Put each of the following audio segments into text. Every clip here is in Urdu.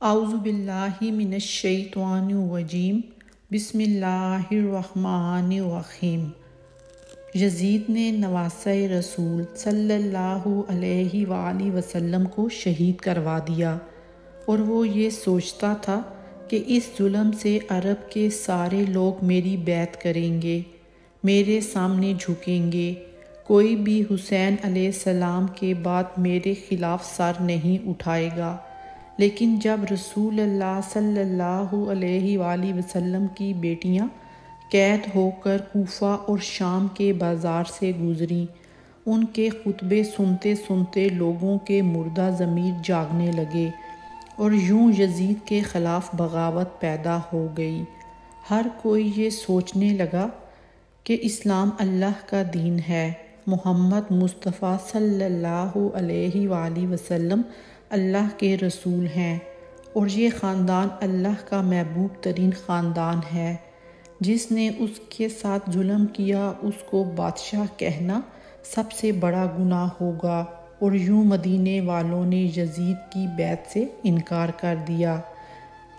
اعوذ باللہ من الشیطان الرجیم بسم اللہ الرحمن الرحیم۔ یزید نے نواسہ رسول صلی اللہ علیہ وآلہ وسلم کو شہید کروا دیا، اور وہ یہ سوچتا تھا کہ اس ظلم سے عرب کے سارے لوگ میری بیعت کریں گے، میرے سامنے جھکیں گے، کوئی بھی حسین علیہ السلام کے بعد میرے خلاف سر نہیں اٹھائے گا۔ لیکن جب رسول اللہ صلی اللہ علیہ وآلہ وسلم کی بیٹیاں قید ہو کر کوفہ اور شام کے بازار سے گزریں، ان کے خطبے سنتے سنتے لوگوں کے مردہ ضمیر جاگنے لگے، اور یوں یزید کے خلاف بغاوت پیدا ہو گئی۔ ہر کوئی یہ سوچنے لگا کہ اسلام اللہ کا دین ہے، محمد مصطفیٰ صلی اللہ علیہ وآلہ وسلم اللہ کے رسول ہیں، اور یہ خاندان اللہ کا محبوب ترین خاندان ہے۔ جس نے اس کے ساتھ ظلم کیا اس کو بادشاہ کہنا سب سے بڑا گناہ ہوگا، اور یوں مدینے والوں نے یزید کی بیعت سے انکار کر دیا۔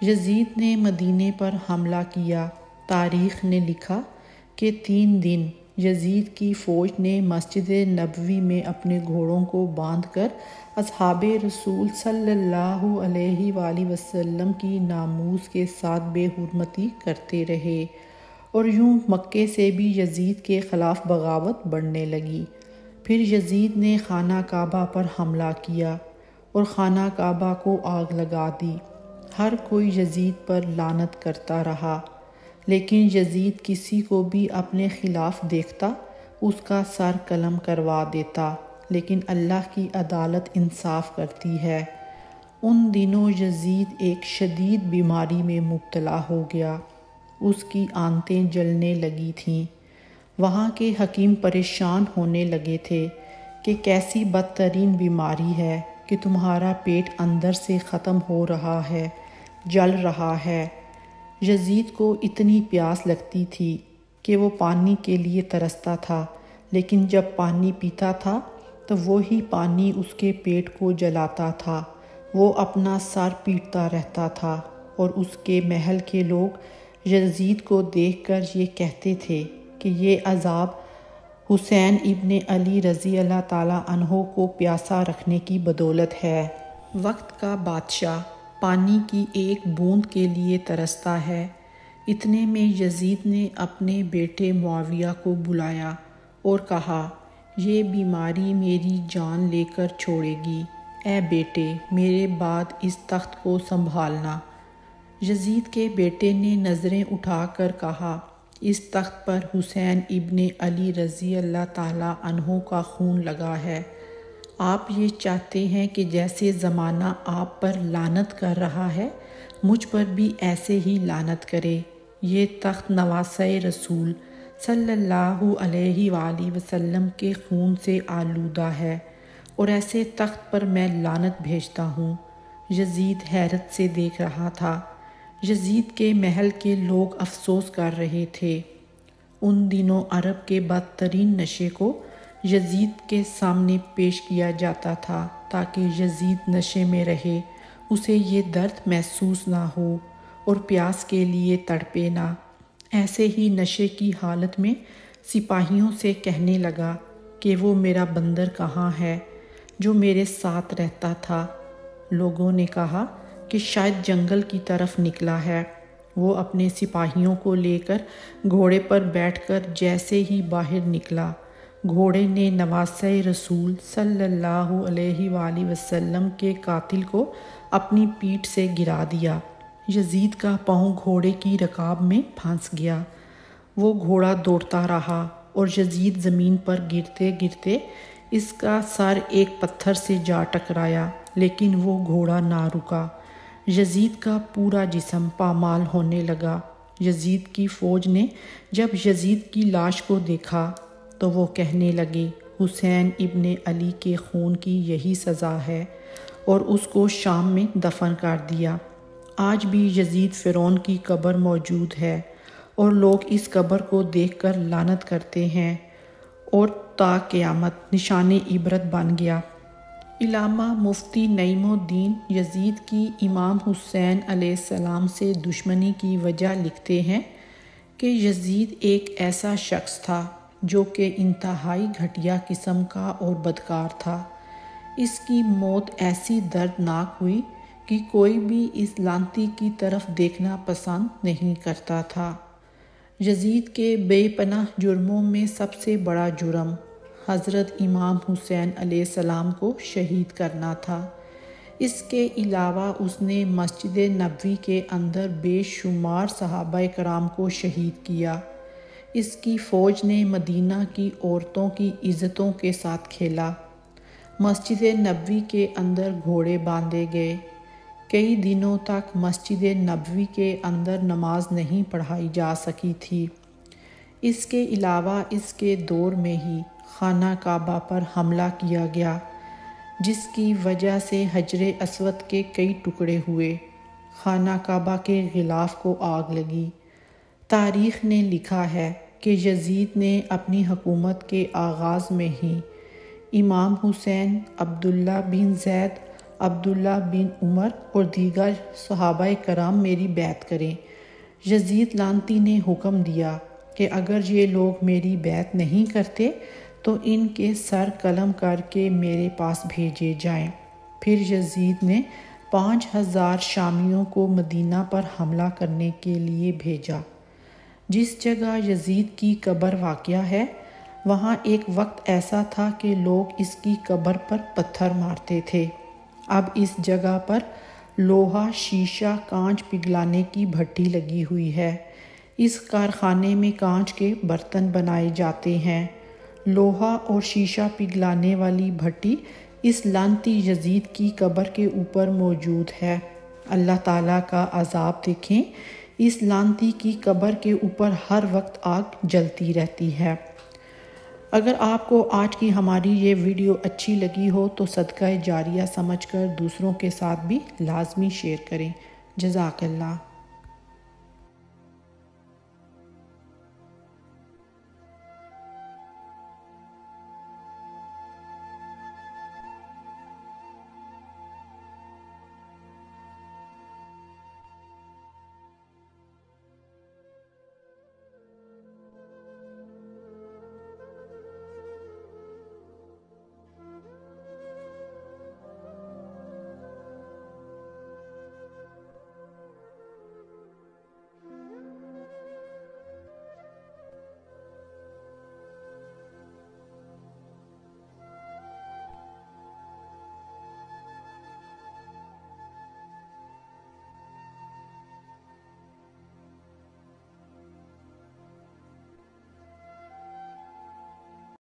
یزید نے مدینے پر حملہ کیا۔ تاریخ نے لکھا کہ 3 دن یزید کی فوج نے مسجد نبوی میں اپنے گھوڑوں کو باندھ کر اصحاب رسول صلی اللہ علیہ وآلہ وسلم کی ناموس کے ساتھ بے حرمتی کرتے رہے، اور یوں مکے سے بھی یزید کے خلاف بغاوت بڑھنے لگی۔ پھر یزید نے خانہ کعبہ پر حملہ کیا اور خانہ کعبہ کو آگ لگا دی۔ ہر کوئی یزید پر لعنت کرتا رہا، لیکن یزید کسی کو بھی اپنے خلاف دیکھتا اس کا سر قلم کروا دیتا، لیکن اللہ کی عدالت انصاف کرتی ہے۔ ان دنوں یزید ایک شدید بیماری میں مبتلا ہو گیا، اس کی آنتیں جلنے لگی تھیں۔ وہاں کے حکیم پریشان ہونے لگے تھے کہ کیسی بدترین بیماری ہے کہ تمہارا پیٹ اندر سے ختم ہو رہا ہے، جل رہا ہے۔ یزید کو اتنی پیاس لگتی تھی کہ وہ پانی کے لیے ترستا تھا، لیکن جب پانی پیتا تھا تو وہی پانی اس کے پیٹ کو جلاتا تھا۔ وہ اپنا سر پیٹتا رہتا تھا، اور اس کے محل کے لوگ یزید کو دیکھ کر یہ کہتے تھے کہ یہ عذاب حسین ابن علی رضی اللہ تعالیٰ عنہ کو پیاسا رکھنے کی بدولت ہے۔ وقت کا بادشاہ پانی کی ایک بوند کے لیے ترستا ہے۔ اتنے میں یزید نے اپنے بیٹے معاویہ کو بلایا اور کہا، یہ بیماری میری جان لے کر چھوڑے گی، اے بیٹے میرے بعد اس تخت کو سنبھالنا۔ یزید کے بیٹے نے نظریں اٹھا کر کہا، اس تخت پر حسین ابن علی رضی اللہ تعالیٰ عنہ کا خون لگا ہے۔ آپ یہ چاہتے ہیں کہ جیسے زمانہ آپ پر لعنت کر رہا ہے، مجھ پر بھی ایسے ہی لعنت کرے۔ یہ تخت نواسہ رسول صلی اللہ علیہ وآلہ وسلم کے خون سے آلودہ ہے، اور ایسے تخت پر میں لعنت بھیجتا ہوں۔ یزید حیرت سے دیکھ رہا تھا۔ یزید کے محل کے لوگ افسوس کر رہے تھے۔ ان دنوں عرب کے بدترین نشے کو یزید کے سامنے پیش کیا جاتا تھا تاکہ یزید نشے میں رہے، اسے یہ درد محسوس نہ ہو اور پیاس کے لیے تڑپے نہ۔ ایسے ہی نشے کی حالت میں سپاہیوں سے کہنے لگا کہ وہ میرا بندر کہاں ہے جو میرے ساتھ رہتا تھا۔ لوگوں نے کہا کہ شاید جنگل کی طرف نکلا ہے۔ وہ اپنے سپاہیوں کو لے کر گھوڑے پر بیٹھ کر جیسے ہی باہر نکلا، گھوڑے نے نواسہ رسول صلی اللہ علیہ وآلہ وسلم کے قاتل کو اپنی پیٹھ سے گرا دیا۔ یزید کا پاؤں گھوڑے کی رکاب میں پھنس گیا۔ وہ گھوڑا دوڑتا رہا، اور یزید زمین پر گرتے گرتے اس کا سر ایک پتھر سے جا ٹکرایا، لیکن وہ گھوڑا نہ رکا۔ یزید کا پورا جسم پامال ہونے لگا۔ یزید کی فوج نے جب یزید کی لاش کو دیکھا تو وہ کہنے لگے، حسین ابن علی کے خون کی یہی سزا ہے، اور اس کو شام میں دفن کر دیا۔ آج بھی یزید فرعون کی قبر موجود ہے، اور لوگ اس قبر کو دیکھ کر لعنت کرتے ہیں، اور تا قیامت نشان عبرت بن گیا۔ علامہ مفتی نعیم الدین یزید کی امام حسین علیہ السلام سے دشمنی کی وجہ لکھتے ہیں کہ یزید ایک ایسا شخص تھا جو کہ انتہائی گھٹیا قسم کا اور بدکار تھا۔ اس کی موت ایسی دردناک ہوئی کہ کوئی بھی اس لعنتی کی طرف دیکھنا پسند نہیں کرتا تھا۔ یزید کے بے پناہ جرموں میں سب سے بڑا جرم حضرت امام حسین علیہ السلام کو شہید کرنا تھا۔ اس کے علاوہ اس نے مسجد نبوی کے اندر بے شمار صحابہ کرام کو شہید کیا۔ اس کی فوج نے مدینہ کی عورتوں کی عزتوں کے ساتھ کھیلا۔ مسجد نبوی کے اندر گھوڑے باندھے گئے۔ کئی دنوں تک مسجد نبوی کے اندر نماز نہیں پڑھائی جا سکی تھی۔ اس کے علاوہ اس کے دور میں ہی خانہ کعبہ پر حملہ کیا گیا، جس کی وجہ سے حجر اسود کے کئی ٹکڑے ہوئے۔ خانہ کعبہ کے غلاف کو آگ لگی۔ تاریخ نے لکھا ہے کہ یزید نے اپنی حکومت کے آغاز میں ہی امام حسین، عبداللہ بن زید، عبداللہ بن عمر اور دیگر صحابہ کرام میری بیعت کریں۔ یزید لعنتی نے حکم دیا کہ اگر یہ لوگ میری بیعت نہیں کرتے تو ان کے سر قلم کر کے میرے پاس بھیجے جائیں۔ پھر یزید نے 5000 شامیوں کو مدینہ پر حملہ کرنے کے لیے بھیجا۔ جس جگہ یزید کی قبر واقع ہے، وہاں ایک وقت ایسا تھا کہ لوگ اس کی قبر پر پتھر مارتے تھے۔ اب اس جگہ پر لوہا، شیشہ، کانچ پگھلانے کی بھٹی لگی ہوئی ہے۔ اس کارخانے میں کانچ کے برتن بنائے جاتے ہیں۔ لوہا اور شیشہ پگھلانے والی بھٹی اس لعنتی یزید کی قبر کے اوپر موجود ہے۔ اللہ تعالیٰ کا عذاب دیکھیں، اس لعنتی کی قبر کے اوپر ہر وقت آگ جلتی رہتی ہے۔ اگر آپ کو آج کی ہماری یہ ویڈیو اچھی لگی ہو تو صدقہ جاریہ سمجھ کر دوسروں کے ساتھ بھی لازمی شیئر کریں۔ جزاک اللہ۔